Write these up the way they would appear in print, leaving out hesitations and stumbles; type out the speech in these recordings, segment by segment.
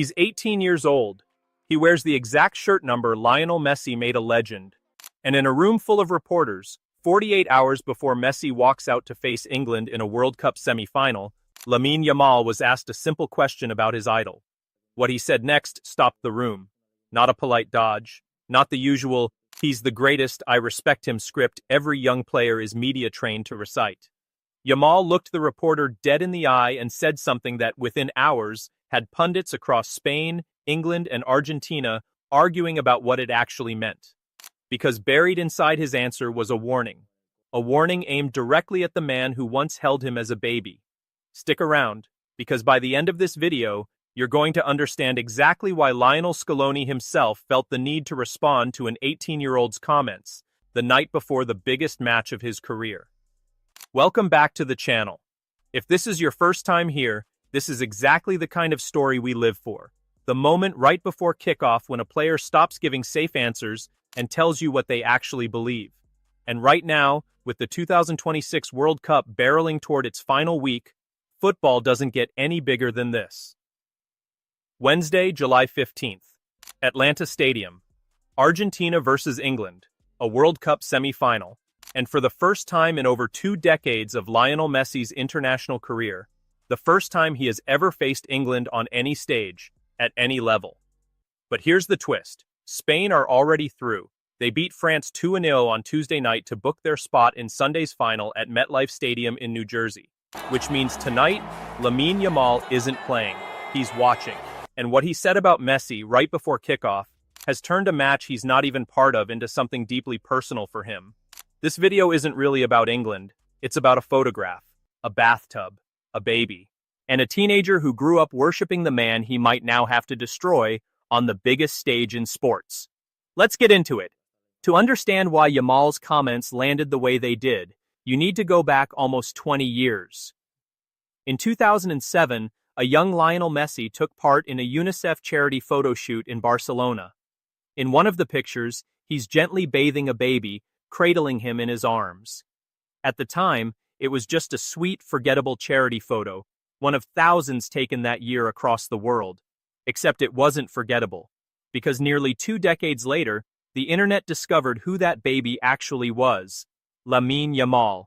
He's 18 years old. He wears the exact shirt number Lionel Messi made a legend. And in a room full of reporters, 48 hours before Messi walks out to face England in a World Cup semi-final, Lamine Yamal was asked a simple question about his idol. What he said next stopped the room. Not a polite dodge, not the usual, "He's the greatest, I respect him" script every young player is media trained to recite. Yamal looked the reporter dead in the eye and said something that, within hours, had pundits across Spain, England, and Argentina arguing about what it actually meant. Because buried inside his answer was a warning aimed directly at the man who once held him as a baby. Stick around, because by the end of this video, you're going to understand exactly why Lionel Scaloni himself felt the need to respond to an 18-year-old's comments the night before the biggest match of his career. Welcome back to the channel. If this is your first time here, this is exactly the kind of story we live for. The moment right before kickoff when a player stops giving safe answers and tells you what they actually believe. And right now, with the 2026 World Cup barreling toward its final week, football doesn't get any bigger than this. Wednesday, July 15th. Atlanta Stadium. Argentina versus England, a World Cup semi-final. And for the first time in over 2 decades of Lionel Messi's international career, the first time he has ever faced England on any stage, at any level. But here's the twist. Spain are already through. They beat France 2-0 on Tuesday night to book their spot in Sunday's final at MetLife Stadium in New Jersey. Which means tonight, Lamine Yamal isn't playing. He's watching. And what he said about Messi right before kickoff has turned a match he's not even part of into something deeply personal for him. This video isn't really about England. It's about a photograph, a bathtub, a baby, and a teenager who grew up worshipping the man he might now have to destroy on the biggest stage in sports. Let's get into it. To understand why Yamal's comments landed the way they did, you need to go back almost 20 years. In 2007, a young Lionel Messi took part in a UNICEF charity photo shoot in Barcelona. In one of the pictures, he's gently bathing a baby, cradling him in his arms. At the time, it was just a sweet, forgettable charity photo, one of thousands taken that year across the world. Except it wasn't forgettable, because nearly 2 decades later, the internet discovered who that baby actually was: Lamine Yamal.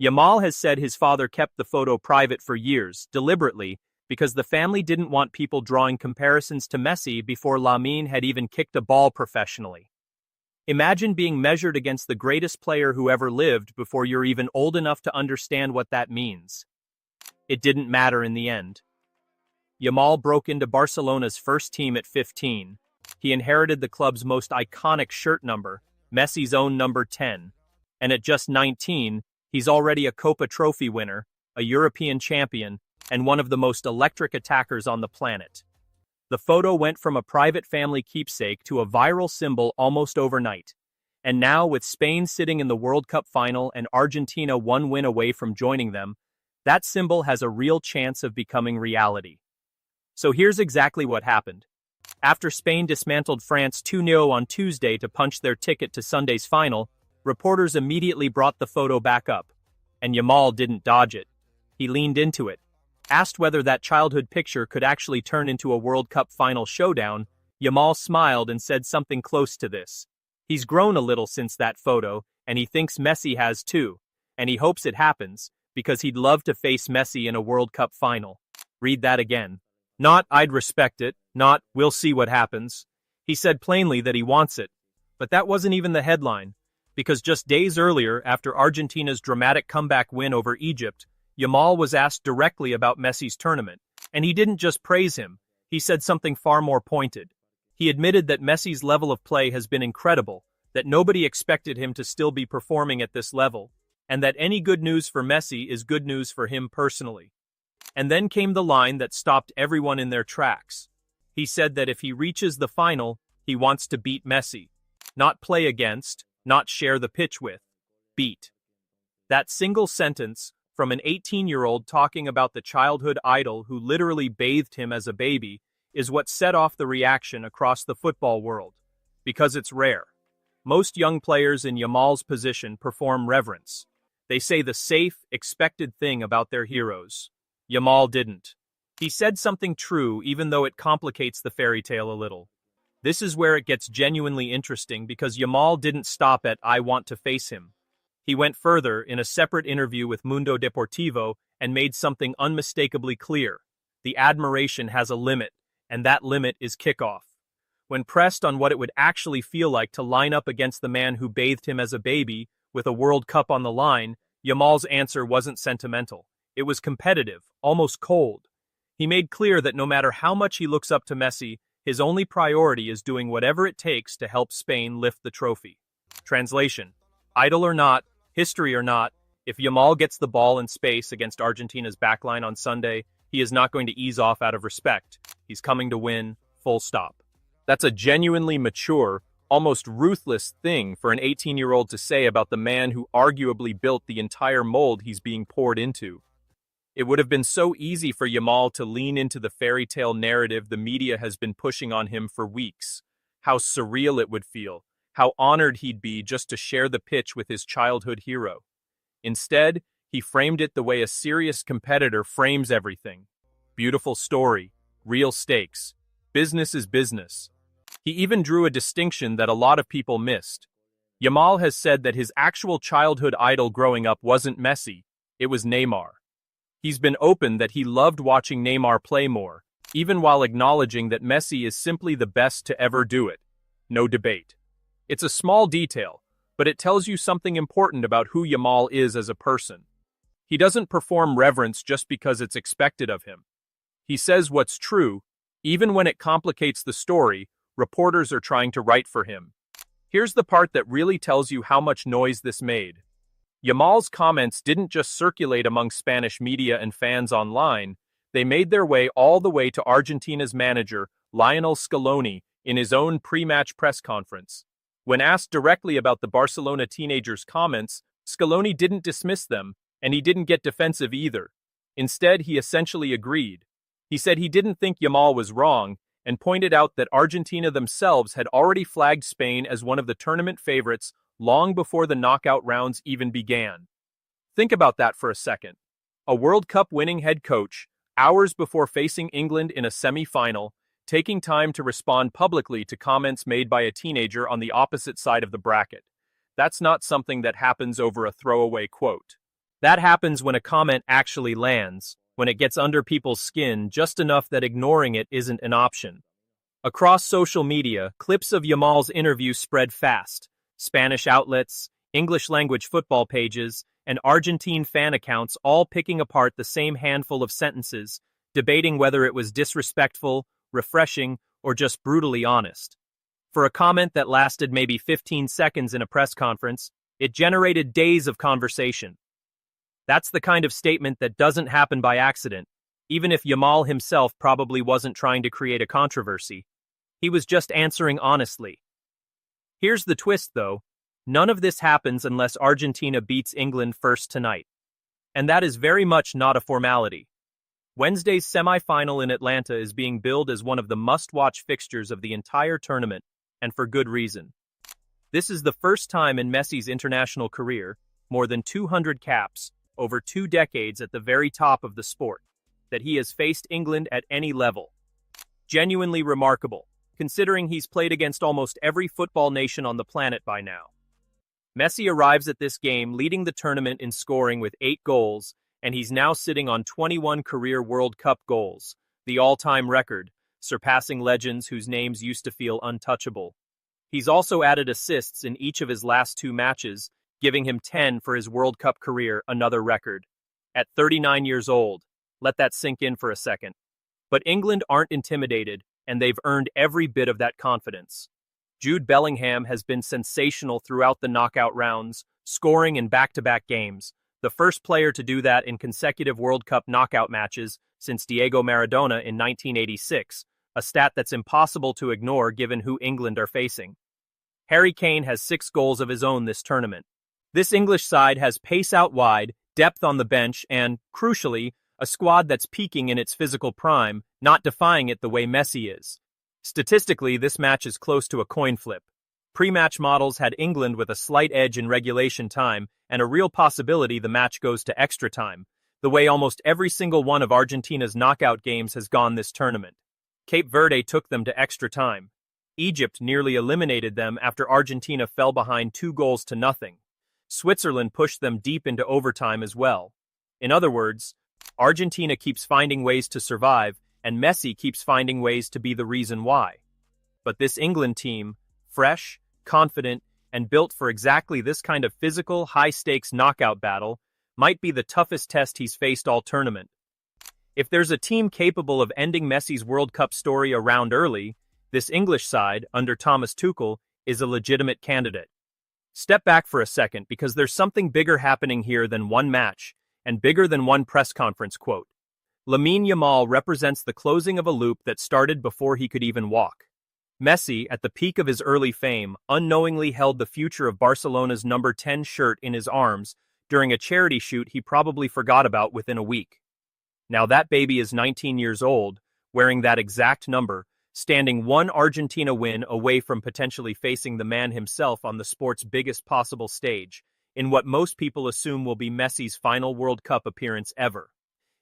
Yamal has said his father kept the photo private for years, deliberately, because the family didn't want people drawing comparisons to Messi before Lamine had even kicked a ball professionally. Imagine being measured against the greatest player who ever lived before you're even old enough to understand what that means. It didn't matter in the end. Yamal broke into Barcelona's first team at 15. He inherited the club's most iconic shirt number, Messi's own number 10. And at just 19, he's already a Copa Trophy winner, a European champion, and one of the most electric attackers on the planet. The photo went from a private family keepsake to a viral symbol almost overnight. And now, with Spain sitting in the World Cup final and Argentina 1 win away from joining them, that symbol has a real chance of becoming reality. So here's exactly what happened. After Spain dismantled France 2-0 on Tuesday to punch their ticket to Sunday's final, reporters immediately brought the photo back up. And Yamal didn't dodge it. He leaned into it. Asked whether that childhood picture could actually turn into a World Cup final showdown, Yamal smiled and said something close to this. He's grown a little since that photo, and he thinks Messi has too, and he hopes it happens, because he'd love to face Messi in a World Cup final. Read that again. Not, "I'd respect it," not, "we'll see what happens." He said plainly that he wants it. But that wasn't even the headline, because just days earlier, after Argentina's dramatic comeback win over Egypt, Yamal was asked directly about Messi's tournament, and he didn't just praise him, he said something far more pointed. He admitted that Messi's level of play has been incredible, that nobody expected him to still be performing at this level, and that any good news for Messi is good news for him personally. And then came the line that stopped everyone in their tracks. He said that if he reaches the final, he wants to beat Messi. Not play against, not share the pitch with. Beat. That single sentence, from an 18-year-old talking about the childhood idol who literally bathed him as a baby, is what set off the reaction across the football world. Because it's rare. Most young players in Yamal's position perform reverence. They say the safe, expected thing about their heroes. Yamal didn't. He said something true even though it complicates the fairy tale a little. This is where it gets genuinely interesting because Yamal didn't stop at "I want to face him." He went further in a separate interview with Mundo Deportivo and made something unmistakably clear. The admiration has a limit, and that limit is kickoff. When pressed on what it would actually feel like to line up against the man who bathed him as a baby, with a World Cup on the line, Yamal's answer wasn't sentimental. It was competitive, almost cold. He made clear that no matter how much he looks up to Messi, his only priority is doing whatever it takes to help Spain lift the trophy. Translation: idol or not, history or not, if Yamal gets the ball in space against Argentina's backline on Sunday, he is not going to ease off out of respect. He's coming to win, full stop. That's a genuinely mature, almost ruthless thing for an 18-year-old to say about the man who arguably built the entire mold he's being poured into. It would have been so easy for Yamal to lean into the fairy tale narrative the media has been pushing on him for weeks. How surreal it would feel, how honored he'd be just to share the pitch with his childhood hero. Instead, he framed it the way a serious competitor frames everything. Beautiful story, real stakes. Business is business. He even drew a distinction that a lot of people missed. Yamal has said that his actual childhood idol growing up wasn't Messi, it was Neymar. He's been open that he loved watching Neymar play more, even while acknowledging that Messi is simply the best to ever do it. No debate. It's a small detail, but it tells you something important about who Yamal is as a person. He doesn't perform reverence just because it's expected of him. He says what's true, even when it complicates the story reporters are trying to write for him. Here's the part that really tells you how much noise this made. Yamal's comments didn't just circulate among Spanish media and fans online, they made their way all the way to Argentina's manager, Lionel Scaloni, in his own pre-match press conference. When asked directly about the Barcelona teenager's comments, Scaloni didn't dismiss them, and he didn't get defensive either. Instead, he essentially agreed. He said he didn't think Yamal was wrong, and pointed out that Argentina themselves had already flagged Spain as one of the tournament favorites long before the knockout rounds even began. Think about that for a second. A World Cup winning head coach, hours before facing England in a semi-final, taking time to respond publicly to comments made by a teenager on the opposite side of the bracket. That's not something that happens over a throwaway quote. That happens when a comment actually lands, when it gets under people's skin just enough that ignoring it isn't an option. Across social media, clips of Yamal's interview spread fast. Spanish outlets, English-language football pages, and Argentine fan accounts all picking apart the same handful of sentences, debating whether it was disrespectful, refreshing, or just brutally honest. For a comment that lasted maybe 15 seconds in a press conference, it generated days of conversation. That's the kind of statement that doesn't happen by accident, even if Yamal himself probably wasn't trying to create a controversy. He was just answering honestly. Here's the twist, though. None of this happens unless Argentina beats England first tonight. And that is very much not a formality. Wednesday's semi-final in Atlanta is being billed as one of the must-watch fixtures of the entire tournament, and for good reason. This is the first time in Messi's international career, more than 200 caps, over 2 decades at the very top of the sport, that he has faced England at any level. Genuinely remarkable, considering he's played against almost every football nation on the planet by now. Messi arrives at this game leading the tournament in scoring with 8 goals, and he's now sitting on 21 career World Cup goals, the all-time record, surpassing legends whose names used to feel untouchable. He's also added assists in each of his last 2 matches, giving him 10 for his World Cup career, another record. At 39 years old, let that sink in for a second. But England aren't intimidated, and they've earned every bit of that confidence. Jude Bellingham has been sensational throughout the knockout rounds, scoring in back-to-back games, the first player to do that in consecutive World Cup knockout matches since Diego Maradona in 1986, a stat that's impossible to ignore given who England are facing. Harry Kane has 6 goals of his own this tournament. This English side has pace out wide, depth on the bench, and, crucially, a squad that's peaking in its physical prime, not defying it the way Messi is. Statistically, this match is close to a coin flip. Pre-match models had England with a slight edge in regulation time, and a real possibility the match goes to extra time. the way almost every single one of Argentina's knockout games has gone this tournament. Cape Verde took them to extra time. Egypt nearly eliminated them after Argentina fell behind 2-0. Switzerland pushed them deep into overtime as well. In other words, Argentina keeps finding ways to survive, and Messi keeps finding ways to be the reason why. But this England team, fresh, confident, and built for exactly this kind of physical, high-stakes knockout battle, might be the toughest test he's faced all tournament. If there's a team capable of ending Messi's World Cup story a round early, this English side, under Thomas Tuchel, is a legitimate candidate. Step back for a second because there's something bigger happening here than one match, and bigger than one press conference quote. Lamine Yamal represents the closing of a loop that started before he could even walk. Messi, at the peak of his early fame, unknowingly held the future of Barcelona's number 10 shirt in his arms during a charity shoot he probably forgot about within a week. Now that baby is 19 years old, wearing that exact number, standing one Argentina win away from potentially facing the man himself on the sport's biggest possible stage, in what most people assume will be Messi's final World Cup appearance ever.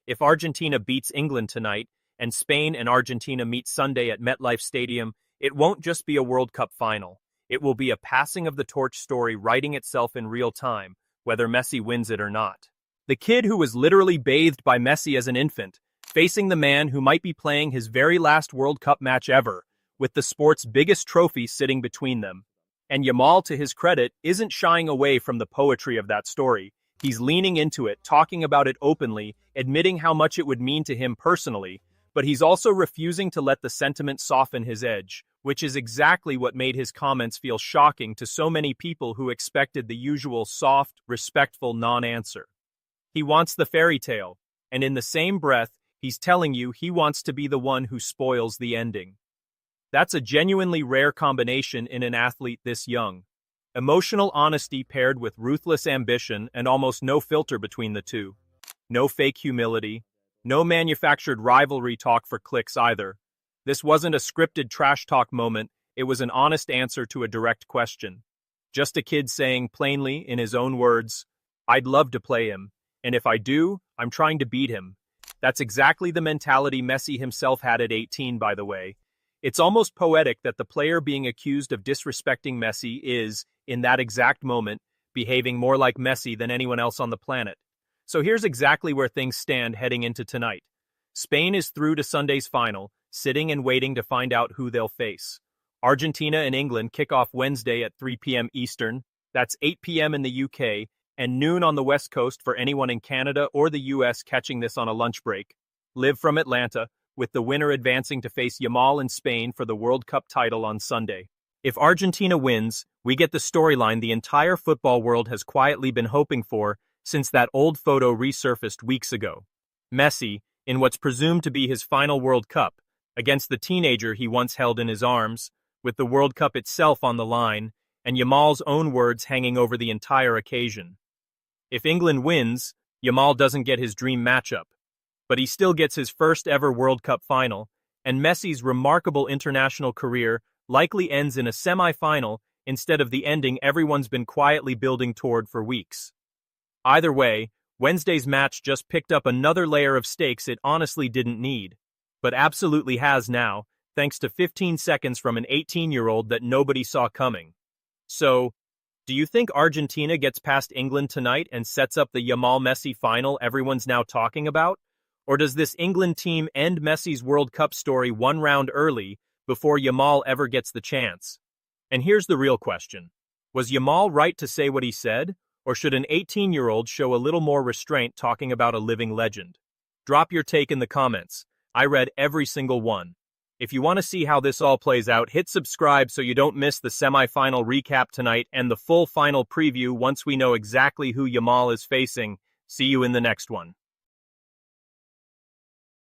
If Argentina beats England tonight, and Spain and Argentina meet Sunday at MetLife Stadium, it won't just be a World Cup final. It will be a passing of the torch story writing itself in real time, whether Messi wins it or not. The kid who was literally bathed by Messi as an infant, facing the man who might be playing his very last World Cup match ever, with the sport's biggest trophy sitting between them. And Yamal, to his credit, isn't shying away from the poetry of that story. He's leaning into it, talking about it openly, admitting how much it would mean to him personally, but he's also refusing to let the sentiment soften his edge, which is exactly what made his comments feel shocking to so many people who expected the usual soft, respectful non-answer. He wants the fairy tale, and in the same breath, he's telling you he wants to be the one who spoils the ending. That's a genuinely rare combination in an athlete this young. Emotional honesty paired with ruthless ambition and almost no filter between the two. No fake humility. No manufactured rivalry talk for clicks either. This wasn't a scripted trash talk moment, it was an honest answer to a direct question. Just a kid saying plainly, in his own words, "I'd love to play him, and if I do, I'm trying to beat him." That's exactly the mentality Messi himself had at 18, by the way. It's almost poetic that the player being accused of disrespecting Messi is, in that exact moment, behaving more like Messi than anyone else on the planet. So here's exactly where things stand heading into tonight. Spain is through to Sunday's final, sitting and waiting to find out who they'll face. Argentina and England kick off Wednesday at 3 p.m. Eastern, that's 8 p.m. in the UK, and noon on the West Coast for anyone in Canada or the US catching this on a lunch break. Live from Atlanta, with the winner advancing to face Yamal in Spain for the World Cup title on Sunday. If Argentina wins, we get the storyline the entire football world has quietly been hoping for since that old photo resurfaced weeks ago. Messi, in what's presumed to be his final World Cup, against the teenager he once held in his arms, with the World Cup itself on the line, and Yamal's own words hanging over the entire occasion. If England wins, Yamal doesn't get his dream matchup, but he still gets his first ever World Cup final, and Messi's remarkable international career likely ends in a semi-final instead of the ending everyone's been quietly building toward for weeks. Either way, Wednesday's match just picked up another layer of stakes it honestly didn't need, but absolutely has now, thanks to 15 seconds from an 18-year-old that nobody saw coming. So, do you think Argentina gets past England tonight and sets up the Yamal-Messi final everyone's now talking about? Or does this England team end Messi's World Cup story one round early before Yamal ever gets the chance? And here's the real question. Was Yamal right to say what he said? Or should an 18-year-old show a little more restraint talking about a living legend? Drop your take in the comments. I read every single one. If you want to see how this all plays out, hit subscribe so you don't miss the semi-final recap tonight and the full final preview once we know exactly who Yamal is facing. See you in the next one.